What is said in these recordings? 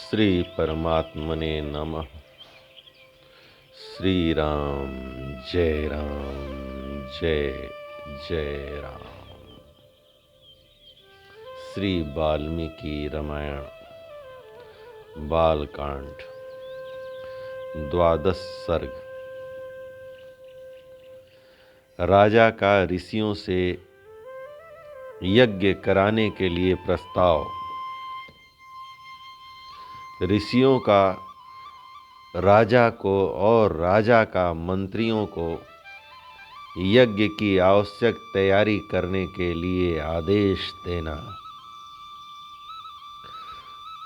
श्री परमात्मने नमः। श्री राम जय जय राम। श्री वाल्मीकि रामायण बालकांड 12 सर्ग। राजा का ऋषियों से यज्ञ कराने के लिए प्रस्ताव। ऋषियों का राजा को और राजा का मंत्रियों को यज्ञ की आवश्यक तैयारी करने के लिए आदेश देना।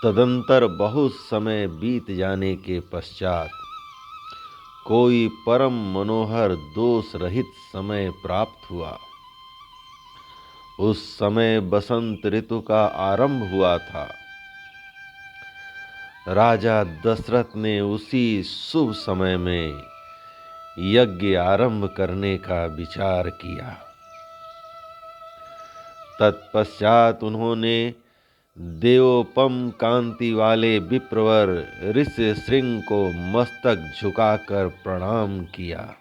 तदंतर बहुत समय बीत जाने के पश्चात कोई परम मनोहर दोष रहित समय प्राप्त हुआ। उस समय बसंत ऋतु का आरंभ हुआ था। राजा दशरथ ने उसी शुभ समय में यज्ञ आरंभ करने का विचार किया। तत्पश्चात उन्होंने देवोपम कांति वाले विप्रवर ऋष्यशृंग को मस्तक झुकाकर प्रणाम किया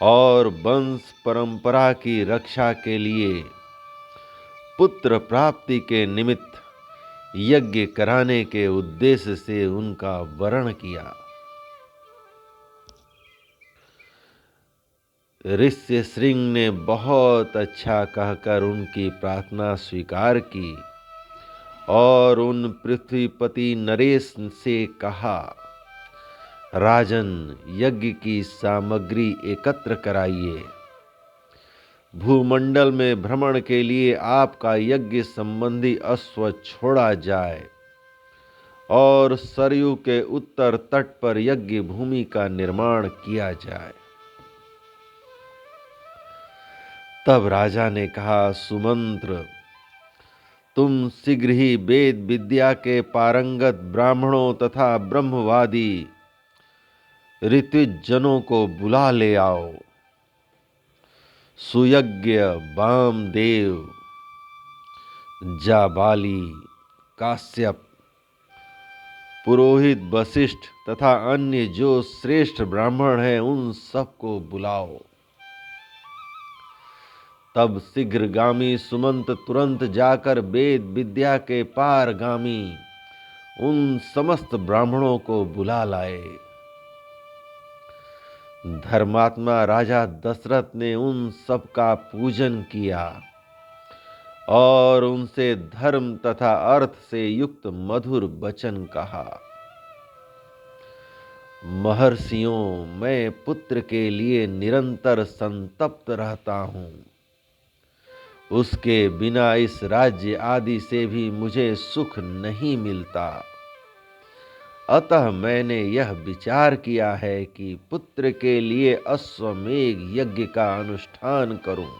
और वंश परंपरा की रक्षा के लिए पुत्र प्राप्ति के निमित्त यज्ञ कराने के उद्देश्य से उनका वरण किया। ऋष्यशृंग ने बहुत अच्छा कहकर उनकी प्रार्थना स्वीकार की और उन पृथ्वीपति नरेश से कहा, राजन, यज्ञ की सामग्री एकत्र कराइए। भूमंडल में भ्रमण के लिए आपका यज्ञ संबंधी अश्व छोड़ा जाए और सरयू के उत्तर तट पर यज्ञ भूमि का निर्माण किया जाए। तब राजा ने कहा, सुमंत्र, तुम शीघ्र ही वेद विद्या के पारंगत ब्राह्मणों तथा ब्रह्मवादी ऋत्विजनों को बुला ले आओ। सुयज्ञ वामदेव, जाबाली, काश्यप, पुरोहित वशिष्ठ तथा अन्य जो श्रेष्ठ ब्राह्मण हैं, उन सबको बुलाओ। तब शीघ्रगामी सुमंत तुरंत जाकर वेद विद्या के पारगामी उन समस्त ब्राह्मणों को बुला लाए। धर्मात्मा राजा दशरथ ने उन सब का पूजन किया और उनसे धर्म तथा अर्थ से युक्त मधुर वचन कहा। महर्षियों, मैं पुत्र के लिए निरंतर संतप्त रहता हूँ। उसके बिना इस राज्य आदि से भी मुझे सुख नहीं मिलता। अतः मैंने यह विचार किया है कि पुत्र के लिए अश्वमेध यज्ञ का अनुष्ठान करूं।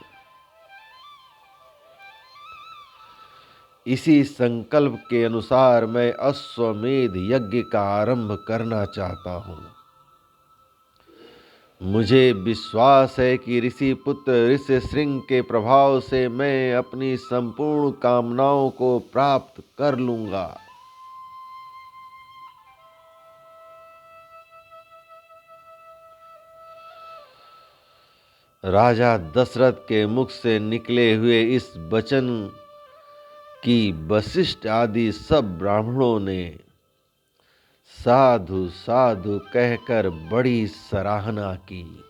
इसी संकल्प के अनुसार मैं अश्वमेध यज्ञ का आरंभ करना चाहता हूं। मुझे विश्वास है कि ऋषि पुत्र ऋष्यशृंग के प्रभाव से मैं अपनी संपूर्ण कामनाओं को प्राप्त कर लूंगा। राजा दशरथ के मुख से निकले हुए इस वचन की वशिष्ठ आदि सब ब्राह्मणों ने साधु साधु कहकर बड़ी सराहना की।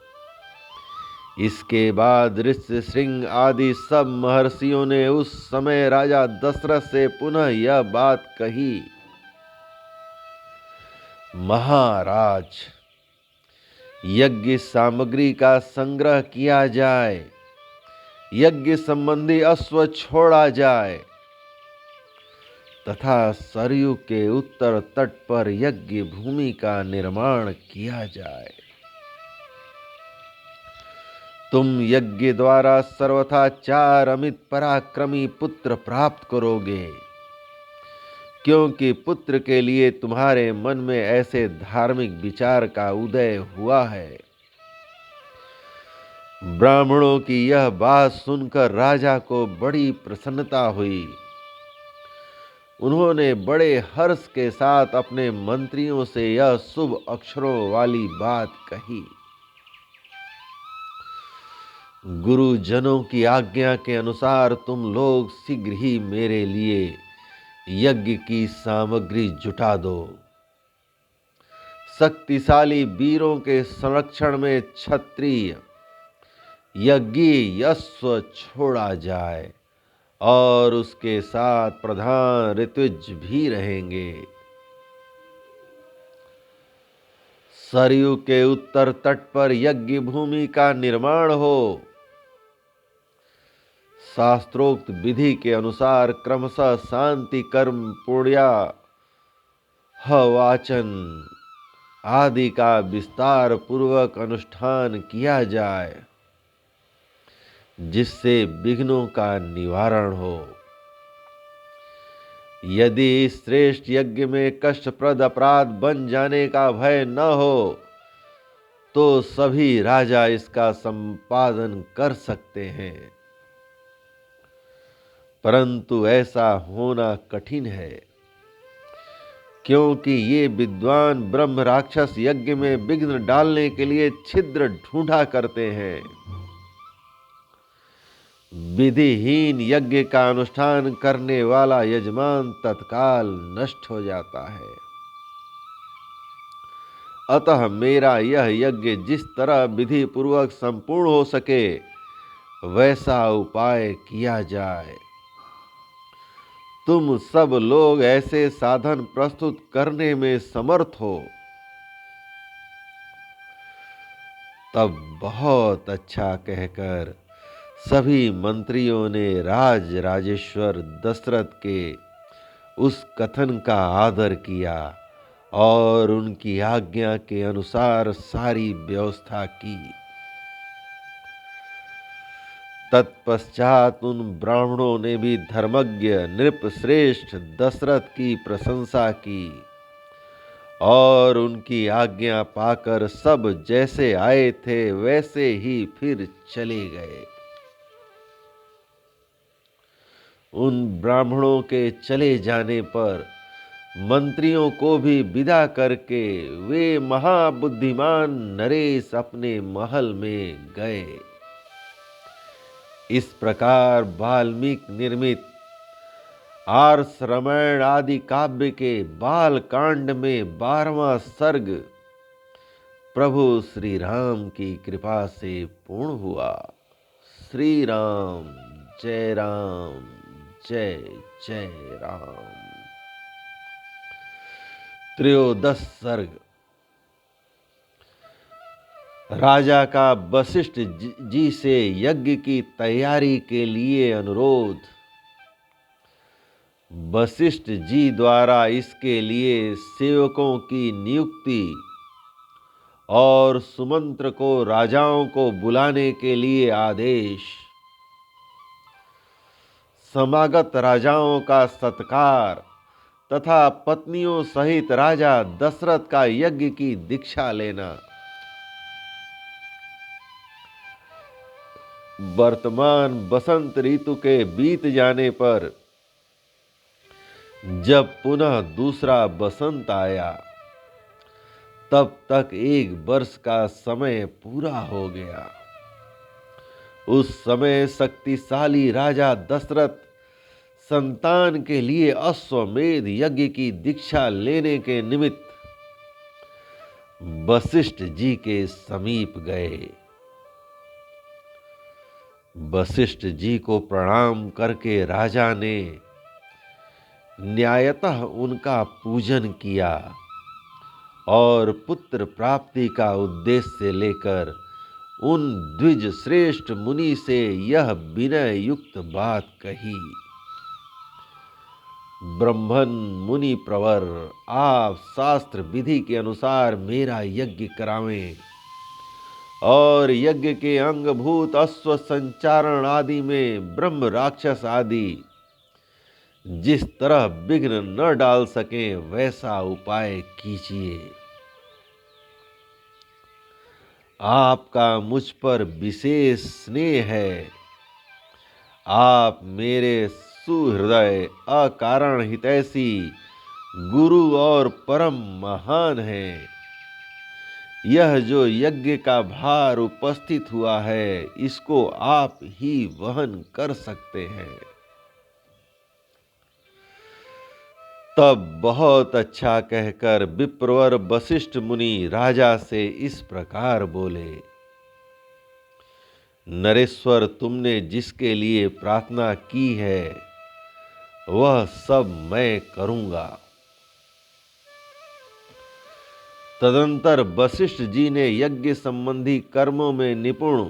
इसके बाद ऋष्यशृंग आदि सब महर्षियों ने उस समय राजा दशरथ से पुनः यह बात कही, महाराज, यज्ञ सामग्री का संग्रह किया जाए, यज्ञ संबंधी अश्व छोड़ा जाए तथा सरयू के उत्तर तट पर यज्ञ भूमि का निर्माण किया जाए। तुम यज्ञ द्वारा सर्वथा 4 अमित पराक्रमी पुत्र प्राप्त करोगे, क्योंकि पुत्र के लिए तुम्हारे मन में ऐसे धार्मिक विचार का उदय हुआ है। ब्राह्मणों की यह बात सुनकर राजा को बड़ी प्रसन्नता हुई। उन्होंने बड़े हर्ष के साथ अपने मंत्रियों से यह शुभ अक्षरों वाली बात कही। गुरुजनों की आज्ञा के अनुसार तुम लोग शीघ्र ही मेरे लिए यज्ञ की सामग्री जुटा दो। शक्तिशाली वीरों के संरक्षण में क्षत्रिय यज्ञ यश्व छोड़ा जाए और उसके साथ प्रधान ऋत्विज भी रहेंगे। सरयू के उत्तर तट पर यज्ञ भूमि का निर्माण हो। शास्त्रोक्त विधि के अनुसार क्रमशः शांति कर्म पुण्या वाचन आदि का विस्तार पूर्वक अनुष्ठान किया जाए, जिससे विघ्नों का निवारण हो। यदि श्रेष्ठ यज्ञ में कष्टप्रद अपराध बन जाने का भय न हो तो सभी राजा इसका संपादन कर सकते हैं, परंतु ऐसा होना कठिन है, क्योंकि ये विद्वान ब्रह्म राक्षस यज्ञ में विघ्न डालने के लिए छिद्र ढूंढा करते हैं। विधिहीन यज्ञ का अनुष्ठान करने वाला यजमान तत्काल नष्ट हो जाता है। अतः मेरा यह यज्ञ जिस तरह विधि पूर्वक संपूर्ण हो सके वैसा उपाय किया जाए। तुम सब लोग ऐसे साधन प्रस्तुत करने में समर्थ हो तब बहुत अच्छा कहकर सभी मंत्रियों ने राजेश्वर दशरथ के उस कथन का आदर किया और उनकी आज्ञा के अनुसार सारी व्यवस्था की। तत्पश्चात उन ब्राह्मणों ने भी धर्मज्ञ नृप श्रेष्ठ दशरथ की प्रशंसा की और उनकी आज्ञा पाकर सब जैसे आए थे वैसे ही फिर चले गए। उन ब्राह्मणों के चले जाने पर मंत्रियों को भी विदा करके वे महाबुद्धिमान नरेश अपने महल में गए। इस प्रकार वाल्मीकि निर्मित आर्ष रामायण आदि काव्य के बाल कांड में 12वां सर्ग प्रभु श्री राम की कृपा से पूर्ण हुआ। श्री राम जय राम जय जय राम। त्रयोदश सर्ग। राजा का वशिष्ठ जी से यज्ञ की तैयारी के लिए अनुरोध। वशिष्ठ जी द्वारा इसके लिए सेवकों की नियुक्ति और सुमंत्र को राजाओं को बुलाने के लिए आदेश। समागत राजाओं का सत्कार तथा पत्नियों सहित राजा दशरथ का यज्ञ की दीक्षा लेना। वर्तमान बसंत ऋतु के बीत जाने पर जब पुनः दूसरा बसंत आया तब तक 1 वर्ष का समय पूरा हो गया। उस समय शक्तिशाली राजा दशरथ संतान के लिए अश्वमेध यज्ञ की दीक्षा लेने के निमित्त वशिष्ठ जी के समीप गए। वशिष्ठ जी को प्रणाम करके राजा ने न्यायतः उनका पूजन किया और पुत्र प्राप्ति का उद्देश्य लेकर उन द्विज श्रेष्ठ मुनि से यह विनय युक्त बात कही। ब्रह्मन मुनि प्रवर, आप शास्त्र विधि के अनुसार मेरा यज्ञ करावें और यज्ञ के अंगभूत अश्व संचारण आदि में ब्रह्म राक्षस आदि जिस तरह विघ्न न डाल सकें वैसा उपाय कीजिए। आपका मुझ पर विशेष स्नेह है। आप मेरे सुहृदय, अकारण हितैषी, गुरु और परम महान है। यह जो यज्ञ का भार उपस्थित हुआ है, इसको आप ही वहन कर सकते हैं। तब बहुत अच्छा कहकर विप्रवर वशिष्ठ मुनि राजा से इस प्रकार बोले, नरेश्वर, तुमने जिसके लिए प्रार्थना की है वह सब मैं करूंगा। तदंतर वशिष्ठ जी ने यज्ञ संबंधी कर्मों में निपुण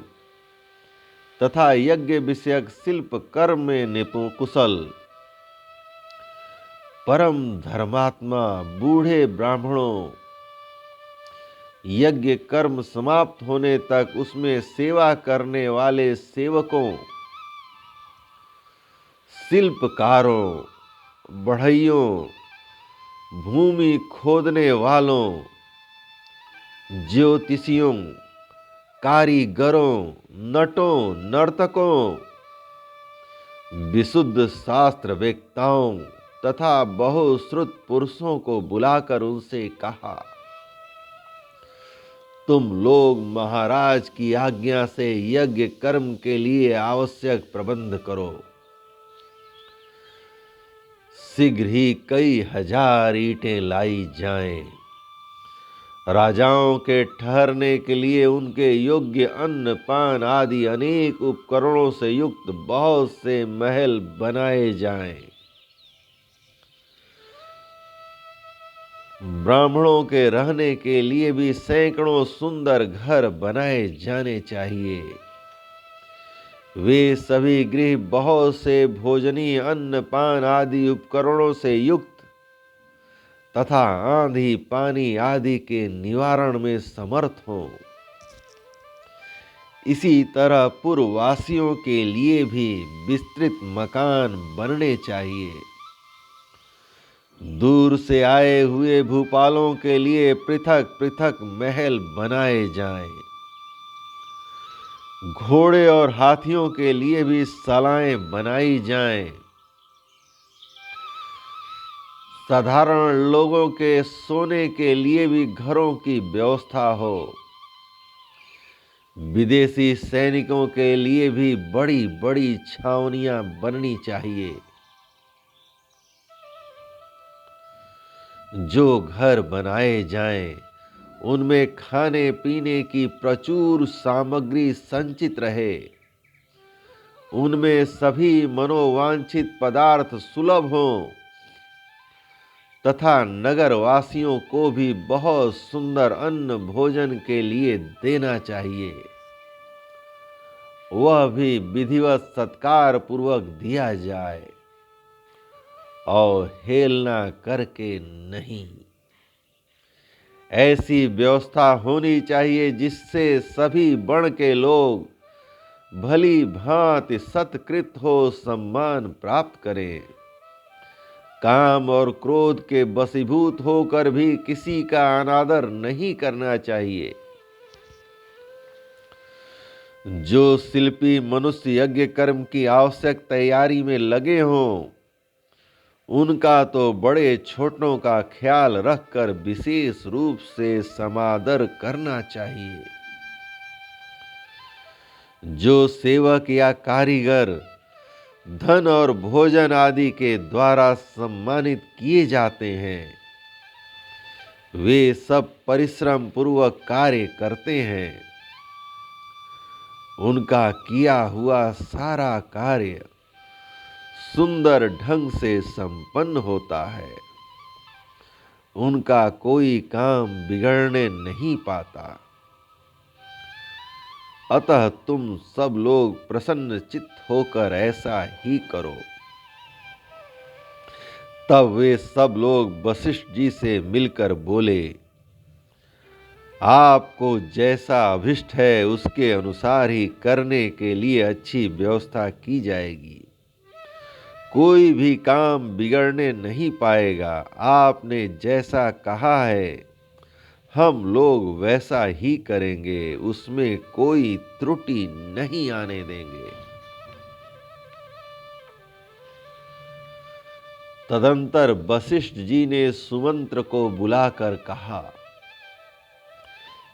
तथा यज्ञ विषयक शिल्प कर्म में निपुण कुशल परम धर्मात्मा बूढ़े ब्राह्मणों, यज्ञ कर्म समाप्त होने तक उसमें सेवा करने वाले सेवकों, शिल्पकारों, बढ़इयों, भूमि खोदने वालों, ज्योतिषियों, कारीगरों, नटों, नर्तकों, विशुद्ध शास्त्र वेत्ताओं तथा बहुश्रुत पुरुषों को बुलाकर उनसे कहा, तुम लोग महाराज की आज्ञा से यज्ञ कर्म के लिए आवश्यक प्रबंध करो। शीघ्र ही कई हजार ईंटें लाई जाएं। राजाओं के ठहरने के लिए उनके योग्य अन्न पान आदि अनेक उपकरणों से युक्त बहुत से महल बनाए जाएं। ब्राह्मणों के रहने के लिए भी सैकड़ों सुंदर घर बनाए जाने चाहिए। वे सभी गृह बहुत से भोजनीय अन्न पान आदि उपकरणों से युक्त तथा आंधी पानी आदि के निवारण में समर्थ हों। इसी तरह पूर्ववासियों के लिए भी विस्तृत मकान बनने चाहिए। दूर से आए हुए भूपालों के लिए पृथक पृथक महल बनाए जाएं। घोड़े और हाथियों के लिए भी सलाएं बनाई जाएं। साधारण लोगों के सोने के लिए भी घरों की व्यवस्था हो। विदेशी सैनिकों के लिए भी बड़ी बड़ी छावनियां बननी चाहिए। जो घर बनाए जाएं, उनमें खाने पीने की प्रचुर सामग्री संचित रहे। उनमें सभी मनोवांछित पदार्थ सुलभ हों तथा नगरवासियों को भी बहुत सुंदर अन्न भोजन के लिए देना चाहिए। वह भी विधिवत सत्कार पूर्वक दिया जाए और हेलना करके नहीं। ऐसी व्यवस्था होनी चाहिए जिससे सभी वर्ण के लोग भली भांति सत्कृत हो सम्मान प्राप्त करें। काम और क्रोध के वशीभूत होकर भी किसी का अनादर नहीं करना चाहिए। जो शिल्पी मनुष्य यज्ञ कर्म की आवश्यक तैयारी में लगे हों, उनका तो बड़े छोटों का ख्याल रखकर विशेष रूप से समादर करना चाहिए। जो सेवक या कारीगर धन और भोजन आदि के द्वारा सम्मानित किए जाते हैं, वे सब परिश्रम पूर्वक कार्य करते हैं। उनका किया हुआ सारा कार्य सुंदर ढंग से संपन्न होता है। उनका कोई काम बिगड़ने नहीं पाता। अतः तुम सब लोग प्रसन्न चित्त होकर ऐसा ही करो। तब वे सब लोग वशिष्ठ जी से मिलकर बोले, आपको जैसा अभिष्ट है उसके अनुसार ही करने के लिए अच्छी व्यवस्था की जाएगी। कोई भी काम बिगड़ने नहीं पाएगा। आपने जैसा कहा है हम लोग वैसा ही करेंगे, उसमें कोई त्रुटि नहीं आने देंगे। तदंतर वशिष्ठ जी ने सुमंत्र को बुलाकर कहा,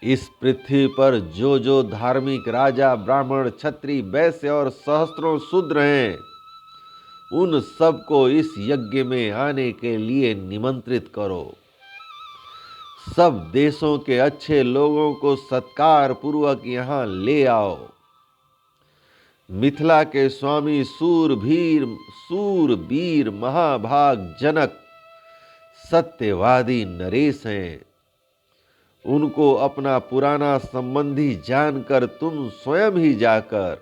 इस पृथ्वी पर जो जो धार्मिक राजा, ब्राह्मण, क्षत्रिय, वैश्य और सहस्त्रों शूद्र हैं, उन सबको इस यज्ञ में आने के लिए निमंत्रित करो। सब देशों के अच्छे लोगों को सत्कार पूर्वक यहाँ ले आओ। मिथिला के स्वामी सूरवीर महाभाग जनक सत्यवादी नरेश हैं। उनको अपना पुराना संबंधी जानकर तुम स्वयं ही जाकर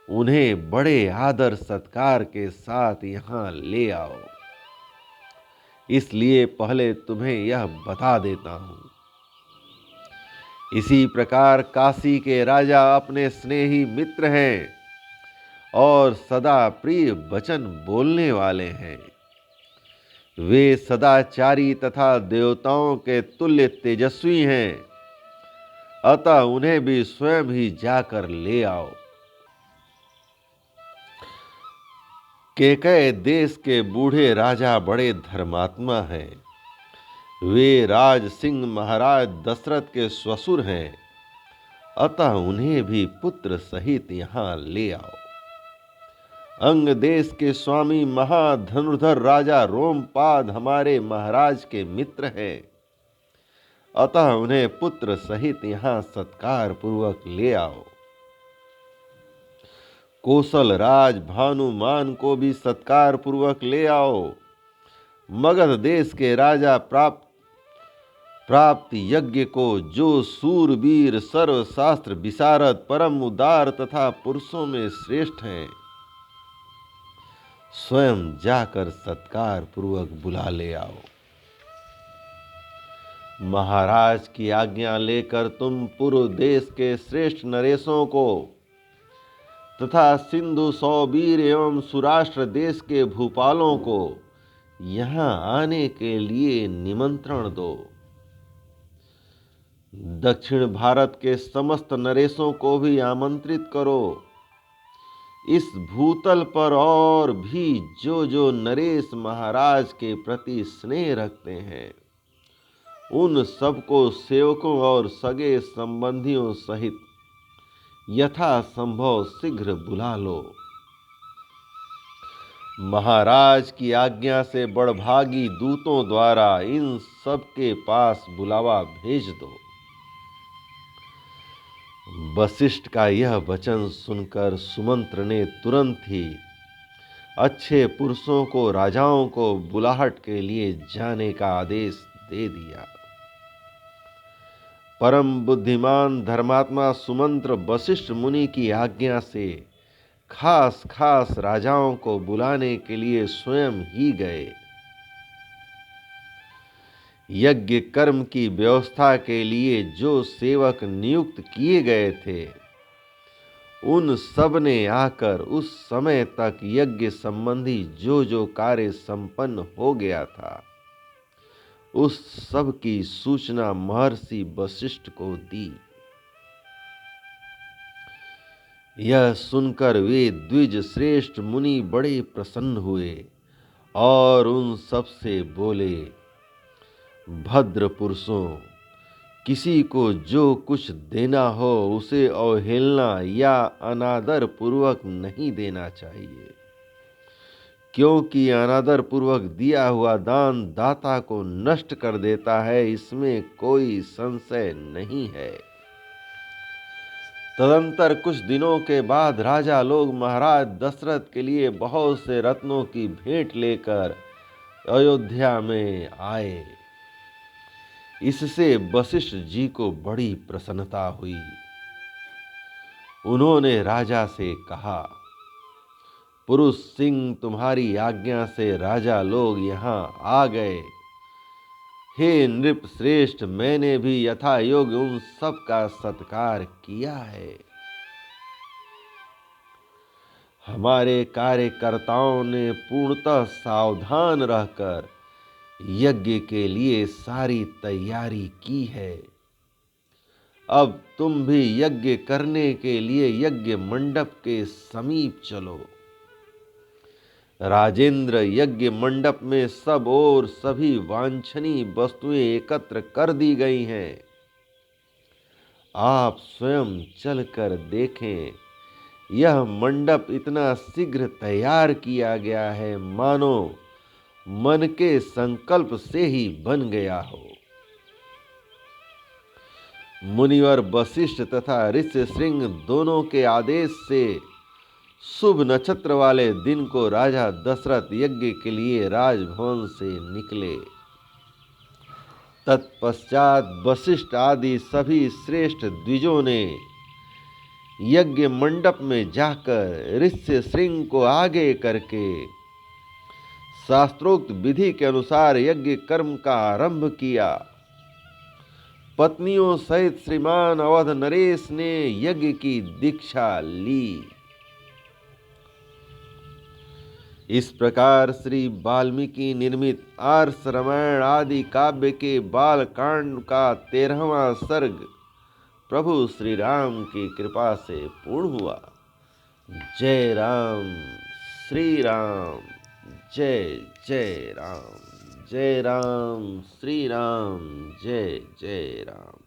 उन्हें बड़े आदर सत्कार के साथ यहाँ ले आओ। इसलिए पहले तुम्हें यह बता देता हूं। इसी प्रकार काशी के राजा अपने स्नेही मित्र हैं और सदा प्रिय वचन बोलने वाले हैं। वे सदाचारी तथा देवताओं के तुल्य तेजस्वी हैं, अतः उन्हें भी स्वयं ही जाकर ले आओ। केकय देश के बूढ़े राजा बड़े धर्मात्मा हैं। वे राज सिंह महाराज दशरथ के ससुर हैं, अतः उन्हें भी पुत्र सहित यहाँ ले आओ। अंग देश के स्वामी महाधनुर्धर राजा रोमपाद हमारे महाराज के मित्र हैं, अतः उन्हें पुत्र सहित यहाँ सत्कार पूर्वक ले आओ। कौशल राज भानुमान को भी सत्कार पूर्वक ले आओ। मगध देश के राजा प्राप्त यज्ञ को जो सूरवीर सर्वशास्त्र विशारद परम उदार तथा पुरुषों में श्रेष्ठ हैं, स्वयं जाकर सत्कार पूर्वक बुला ले आओ। महाराज की आज्ञा लेकर तुम पूर्व देश के श्रेष्ठ नरेशों को तथा सिंधु सौबीर एवं सुराष्ट्र देश के भूपालों को यहाँ आने के लिए निमंत्रण दो। दक्षिण भारत के समस्त नरेशों को भी आमंत्रित करो। इस भूतल पर और भी जो जो नरेश महाराज के प्रति स्नेह रखते हैं, उन सबको सेवकों और सगे संबंधियों सहित यथा संभव शीघ्र बुला लो। महाराज की आज्ञा से बड़भागी दूतों द्वारा इन सब के पास बुलावा भेज दो। वशिष्ठ का यह वचन सुनकर सुमंत्र ने तुरंत ही अच्छे पुरुषों को, राजाओं को बुलाहट के लिए जाने का आदेश दे दिया। परम बुद्धिमान धर्मात्मा सुमंत्र वशिष्ठ मुनि की आज्ञा से खास खास राजाओं को बुलाने के लिए स्वयं ही गए। यज्ञ कर्म की व्यवस्था के लिए जो सेवक नियुक्त किए गए थे, उन सब ने आकर उस समय तक यज्ञ संबंधी जो जो कार्य संपन्न हो गया था, उस सब की सूचना महर्षि वशिष्ठ को दी। यह सुनकर वे द्विज श्रेष्ठ मुनि बड़े प्रसन्न हुए और उन सब से बोले, भद्र पुरुषों, किसी को जो कुछ देना हो उसे अवहेलना या अनादर पूर्वक नहीं देना चाहिए, क्योंकि अनादर पूर्वक दिया हुआ दान दाता को नष्ट कर देता है, इसमें कोई संशय नहीं है। तदंतर कुछ दिनों के बाद राजा लोग महाराज दशरथ के लिए बहुत से रत्नों की भेंट लेकर अयोध्या में आए। इससे वशिष्ठ जी को बड़ी प्रसन्नता हुई। उन्होंने राजा से कहा, पुरुष सिंह, तुम्हारी आज्ञा से राजा लोग यहाँ आ गए। हे नृप श्रेष्ठ, मैंने भी यथा योग्य उन सब का सत्कार किया है। हमारे कार्यकर्ताओं ने पूर्णतः सावधान रहकर यज्ञ के लिए सारी तैयारी की है। अब तुम भी यज्ञ करने के लिए यज्ञ मंडप के समीप चलो। राजेंद्र यज्ञ मंडप में सब और सभी वांछनीय वस्तुएं एकत्र कर दी गई हैं। आप स्वयं चलकर देखें, यह मंडप इतना शीघ्र तैयार किया गया है मानो मन के संकल्प से ही बन गया हो। मुनिवर वशिष्ठ तथा ऋष्यशृंग दोनों के आदेश से शुभ नक्षत्र वाले दिन को राजा दशरथ यज्ञ के लिए राजभवन से निकले। तत्पश्चात वशिष्ठ आदि सभी श्रेष्ठ द्विजों ने यज्ञ मंडप में जाकर ऋष्यशृंग को आगे करके शास्त्रोक्त विधि के अनुसार यज्ञ कर्म का आरंभ किया। पत्नियों सहित श्रीमान अवध नरेश ने यज्ञ की दीक्षा ली। इस प्रकार श्री वाल्मीकि निर्मित आर्ष रामायण आदि काव्य के बालकांड का 13वां सर्ग प्रभु श्री राम की कृपा से पूर्ण हुआ। जय राम श्री राम, जय जय राम, जय राम श्री राम, जय जय राम।